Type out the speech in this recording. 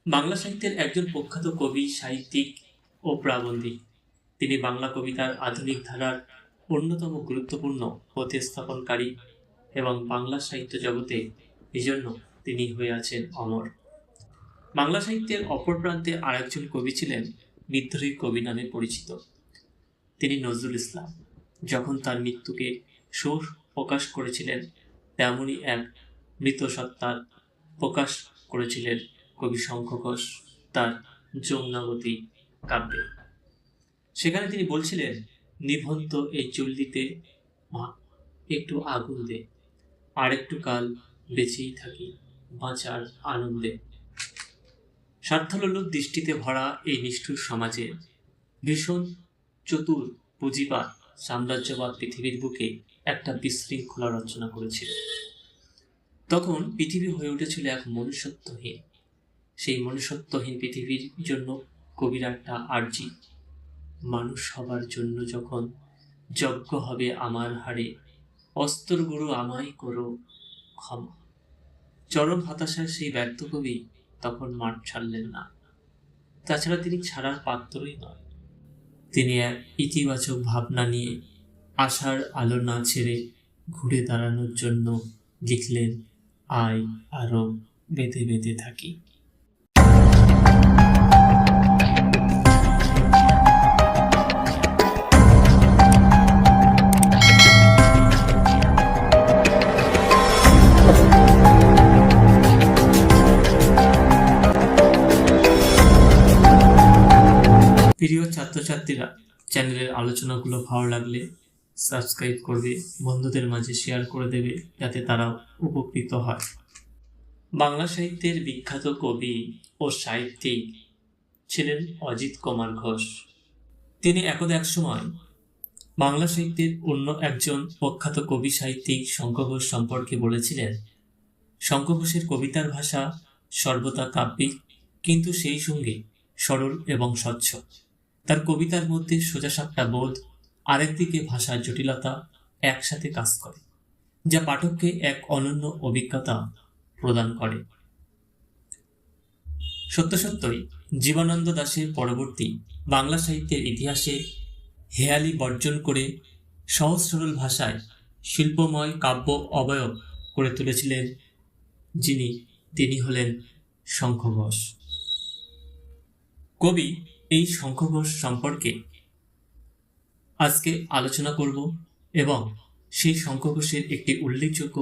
বাংলা সাহিত্যের একজন প্রখ্যাত কবি, সাহিত্যিক ও প্রাবন্ধিক। তিনি বাংলা কবিতার আধুনিক ধারার অন্যতম গুরুত্বপূর্ণ প্রতিস্থাপনকারী এবং বাংলা সাহিত্য জগতে এজন্য তিনি হয়ে আছেন অমর। বাংলা সাহিত্যের অপর প্রান্তে আরেকজন কবি ছিলেন বিদ্রোহী কবি নামে পরিচিত, তিনি নজরুল ইসলাম। যখন তার মৃত্যুকে শোক প্রকাশ করেছিলেন, তেমনই এক মৃত সত্তার প্রকাশ করেছিলেন কবি শঙ্খ ঘোষ তার যমুনাবতী কাব্যে। সেখানে তিনি বলছিলেন, নিভন্ত এই চুল্লিতে মা একটু আগুন দে, আর একটু কাল বেঁচেই থাকি বাঁচার আনন্দে। স্বার্থলোলুপ দৃষ্টিতে ভরা এই নিষ্ঠুর সমাজে ভীষণ চতুর পুঁজিবাদ সাম্রাজ্যবাদ পৃথিবীর বুকে একটা বিশৃঙ্খলা রচনা করেছিল। তখন পৃথিবী হয়ে উঠেছিল এক মনুষ্যত্বহীন। সেই মনুষ্যত্বহীন পৃথিবীর জন্য কবিরা একটা আর্জি, মানুষ হবার জন্য যখন যজ্ঞ হবে আমার হাড়ে, অস্তর গুরু আমায় করো ক্ষমা। চরম হতাশায় সেই ব্যর্থ কবি তখন মাঠ ছাড়লেন না। তাছাড়া তিনি ছাড়ার পাত্রই নয়। তিনি এক ইতিবাচক ভাবনা নিয়ে আশার আলো না ছেড়ে ঘুরে দাঁড়ানোর জন্য লিখলেন, আয় আরো বেঁধে বেঁধে থাকি। প্রিয় ছাত্রছাত্রীরা, চ্যানেলের আলোচনাগুলো ভালো লাগলে সাবস্ক্রাইব করবে, বন্ধুদের মাঝে শেয়ার করে দেবে যাতে তারা উপকৃত হয়। বাংলা সাহিত্যের বিখ্যাত কবি ও সাহিত্যিক ছিলেন অজিত কুমার ঘোষ। তিনি একদা এক সময় বাংলা সাহিত্যের অন্য একজন প্রখ্যাত কবি সাহিত্যিক শঙ্খ ঘোষ সম্পর্কে বলেছিলেন, শঙ্খ ঘোষের কবিতার ভাষা সর্বদা কাব্যিক, কিন্তু সেই সঙ্গে সরল এবং স্বচ্ছ। তার কবিতার মধ্যে সোজাসাপটা বোধ, আরেকদিকে ভাষার জটিলতা একসাথে কাজ করে, যা পাঠককে এক অনন্য অভিজ্ঞতা প্রদান করে। সত্যই জীবনানন্দ দাশের পরবর্তী বাংলা সাহিত্যের ইতিহাসে হেয়ালি বর্জন করে সহজ সরল ভাষায় শিল্পময় কাব্য অবয়ব করে তুলেছিলেন তিনি হলেন শঙ্খ ঘোষ। কবি এই শঙ্খ ঘোষ সম্পর্কে আজকে আলোচনা করব এবং সেই শঙ্খ ঘোষের একটি উল্লেখযোগ্য